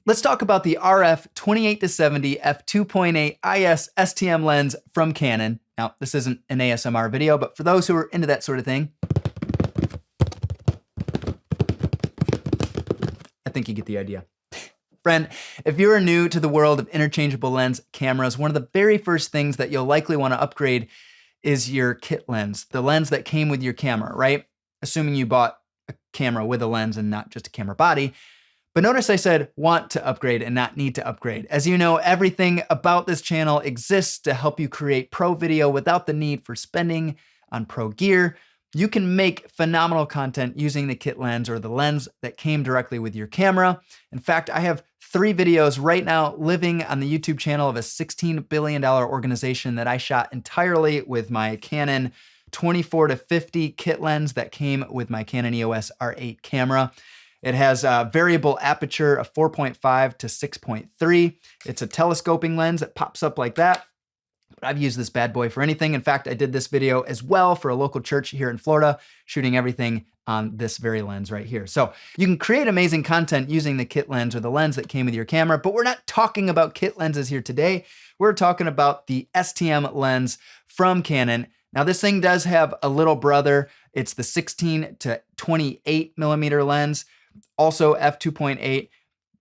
Let's talk about the RF28-70 f2.8 IS STM lens from Canon. Now, this isn't an ASMR video, but for those who are into that sort of thing, I think you get the idea. Friend, if you're new to the world of interchangeable lens cameras, one of the very first things that you'll likely want to upgrade is your kit lens, the lens that came with your camera, right? Assuming you bought a camera with a lens and not just a camera body. But notice I said want to upgrade and not need to upgrade. As you know, everything about this channel exists to help you create pro video without the need for spending on pro gear. You can make phenomenal content using the kit lens or the lens that came directly with your camera. In fact, I have 3 videos right now living on the YouTube channel of a $16 billion organization that I shot entirely with my Canon 24-50 kit lens that came with my Canon EOS R8 camera. It has a variable aperture of 4.5 to 6.3. It's a telescoping lens that pops up like that. But I've used this bad boy for anything. In fact, I did this video as well for a local church here in Florida, shooting everything on this very lens right here. So you can create amazing content using the kit lens or the lens that came with your camera, but we're not talking about kit lenses here today. We're talking about the STM lens from Canon. Now this thing does have a little brother. It's the 16 to 28 millimeter lens, also f2.8.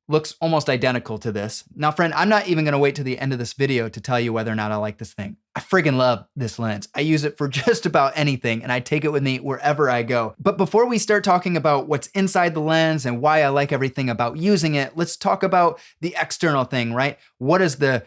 Looks almost identical to this. Now, friend, I'm not even gonna wait to the end of this video to tell you whether or not I like this thing. I friggin' love this lens. I use it for just about anything and I take it with me wherever I go. But before we start talking about what's inside the lens and why I like everything about using it, let's talk about the external thing, right? What is the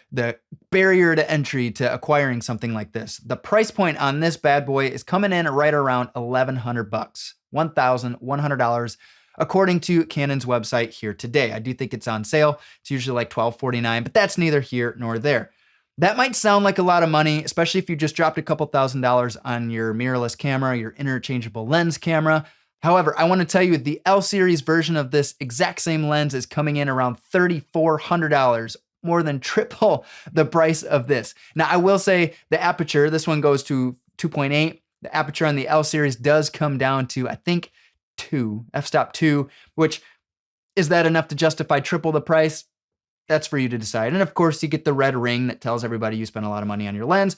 barrier to entry to acquiring something like this? The price point on this bad boy is coming in right around $1,100 bucks, $1,100. According to Canon's website here today. I do think it's on sale. It's usually like $1,249, but that's neither here nor there. That might sound like a lot of money, especially if you just dropped a couple $1,000s on your mirrorless camera, your interchangeable lens camera. However, I want to tell you the L series version of this exact same lens is coming in around $3,400, more than triple the price of this. Now, I will say the aperture, this one goes to 2.8. The aperture on the L series does come down to, I think, 2, f-stop 2, which is that enough to justify triple the price? That's for you to decide. And of course, you get the red ring that tells everybody you spent a lot of money on your lens.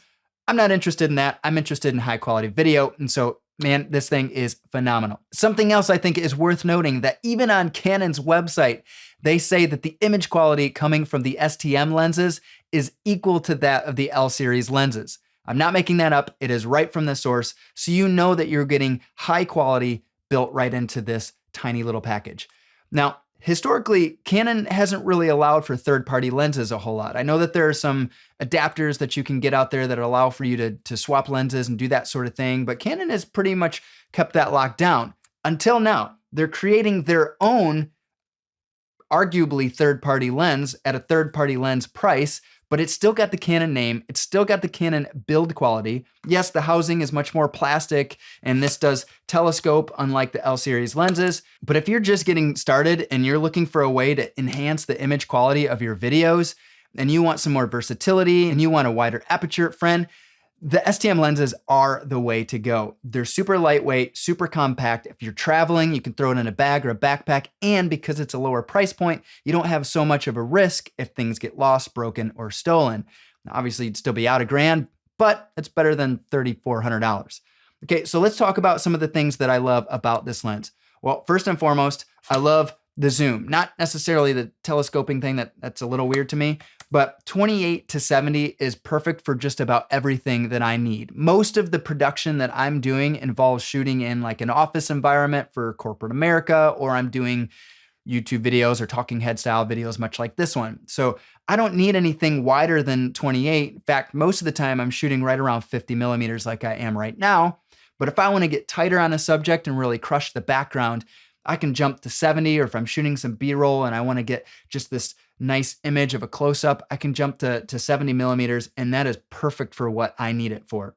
I'm not interested in that. I'm interested in high quality video. And so, man, this thing is phenomenal. Something else I think is worth noting that even on Canon's website, they say that the image quality coming from the STM lenses is equal to that of the L series lenses. I'm not making that up. It is right from the source. So you know that you're getting high quality built right into this tiny little package. Now, historically, Canon hasn't really allowed for third-party lenses a whole lot. I know that there are some adapters that you can get out there that allow for you to swap lenses and do that sort of thing, but Canon has pretty much kept that locked down. Until now, they're creating their own, arguably third-party lens at a third-party lens price, but it's still got the Canon name. It's still got the Canon build quality. Yes, the housing is much more plastic and this does telescope unlike the L series lenses. But if you're just getting started and you're looking for a way to enhance the image quality of your videos and you want some more versatility and you want a wider aperture, friend, the STM lenses are the way to go. They're super lightweight, super compact. If you're traveling, you can throw it in a bag or a backpack. And because it's a lower price point, you don't have so much of a risk if things get lost, broken, or stolen. Now, obviously, you'd still be out $1,000, but it's better than $3,400. Okay, so let's talk about some of the things that I love about this lens. Well, first and foremost, I love the zoom. Not necessarily the telescoping thing, that's a little weird to me, but 28 to 70 is perfect for just about everything that I need. Most of the production that I'm doing involves shooting in like an office environment for corporate America, or I'm doing YouTube videos or talking head style videos, much like this one. So I don't need anything wider than 28. In fact, most of the time I'm shooting right around 50 millimeters like I am right now. But if I want to get tighter on a subject and really crush the background, I can jump to 70, or if I'm shooting some B-roll and I want to get just this nice image of a close-up, I can jump to 70 millimeters, and that is perfect for what I need it for.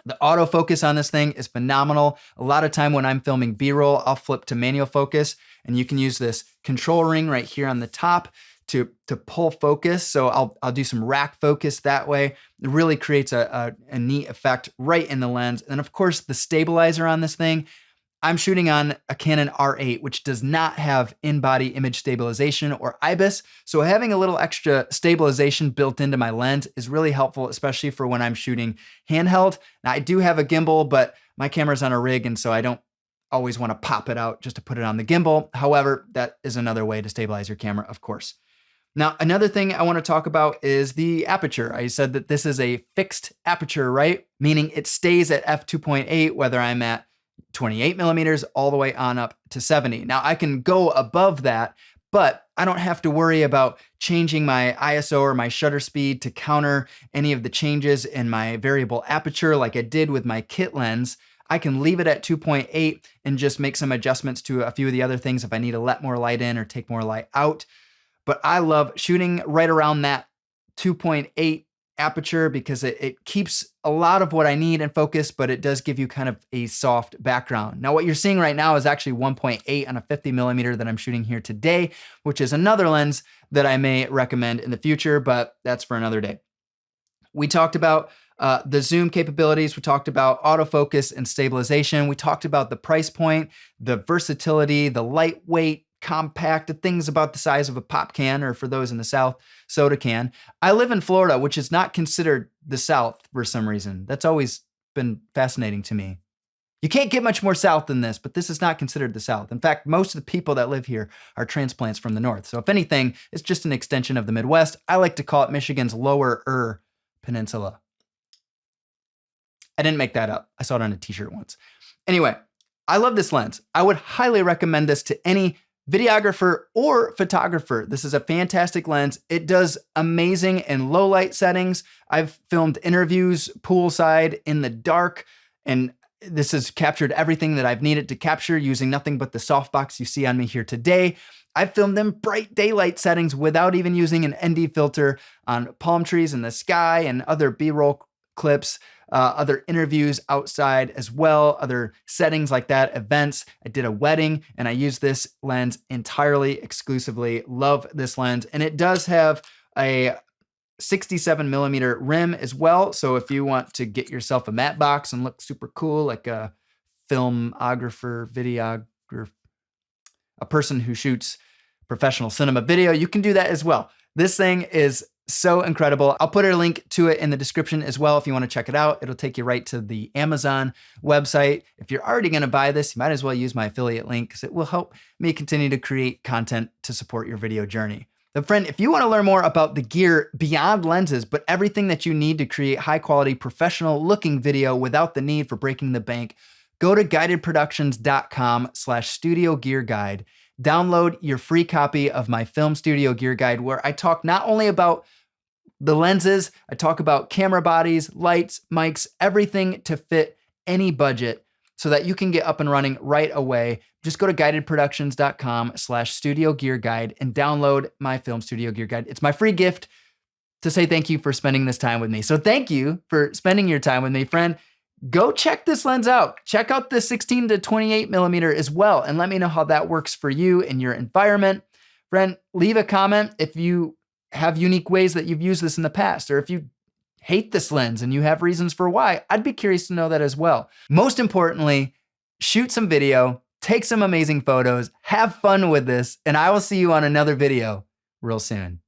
The autofocus on this thing is phenomenal. A lot of time when I'm filming B-roll, I'll flip to manual focus, and you can use this control ring right here on the top to pull focus. So I'll do some rack focus that way. It really creates a neat effect right in the lens. And of course, the stabilizer on this thing, I'm shooting on a Canon R8, which does not have in-body image stabilization or IBIS. So having a little extra stabilization built into my lens is really helpful, especially for when I'm shooting handheld. Now I do have a gimbal, but my camera's on a rig, and so I don't always want to pop it out just to put it on the gimbal. However, that is another way to stabilize your camera, of course. Now, another thing I want to talk about is the aperture. I said that this is a fixed aperture, right? Meaning it stays at f2.8, whether I'm at 28 millimeters all the way on up to 70. Now I can go above that, but I don't have to worry about changing my ISO or my shutter speed to counter any of the changes in my variable aperture like I did with my kit lens. I can leave it at 2.8 and just make some adjustments to a few of the other things if I need to let more light in or take more light out. But I love shooting right around that 2.8 aperture because it keeps a lot of what I need in focus, but it does give you kind of a soft background. Now, what you're seeing right now is actually 1.8 on a 50 millimeter that I'm shooting here today, which is another lens that I may recommend in the future, but that's for another day. We talked about the zoom capabilities. We talked about autofocus and stabilization. We talked about the price point, the versatility, the lightweight, compact, things about the size of a pop can, or for those in the South, soda can. I live in Florida, which is not considered the South for some reason. That's always been fascinating to me. You can't get much more South than this, but this is not considered the South. In fact, most of the people that live here are transplants from the North. So if anything, it's just an extension of the Midwest. I like to call it Michigan's lower peninsula. I didn't make that up. I saw it on a t-shirt once. Anyway, I love this lens. I would highly recommend this to any videographer or photographer. This is a fantastic lens. It does amazing in low light settings. I've filmed interviews poolside in the dark, and this has captured everything that I've needed to capture using nothing but the softbox you see on me here today. I've filmed them bright daylight settings without even using an ND filter on palm trees in the sky and other B-roll clips. Other interviews outside as well, other settings like that, events. I did a wedding and I used this lens entirely, exclusively. Love this lens. And it does have a 67 millimeter rim as well. So if you want to get yourself a matte box and look super cool, like a filmographer, videographer, a person who shoots professional cinema video, you can do that as well. This thing is so incredible. I'll put a link to it in the description as well if you want to check it out. It'll take you right to the Amazon website. If you're already going to buy this, you might as well use my affiliate link because it will help me continue to create content to support your video journey. But friend, if you want to learn more about the gear beyond lenses, but everything that you need to create high quality, professional looking video without the need for breaking the bank, go to guidedproductions.com/studio gear guide. Download your free copy of my film studio gear guide, where I talk not only about the lenses, I talk about camera bodies, lights, mics, everything to fit any budget so that you can get up and running right away. Just go to guidedproductions.com/studio gear guide and download my film studio gear guide. It's my free gift to say thank you for spending this time with me. So thank you for spending your time with me, friend. Go check this lens out. Check out the 16 to 28 millimeter as well, and let me know how that works for you in your environment. Friend, leave a comment if you have unique ways that you've used this in the past, or if you hate this lens and you have reasons for why. I'd be curious to know that as well. Most importantly, shoot some video, take some amazing photos, have fun with this, and I will see you on another video real soon.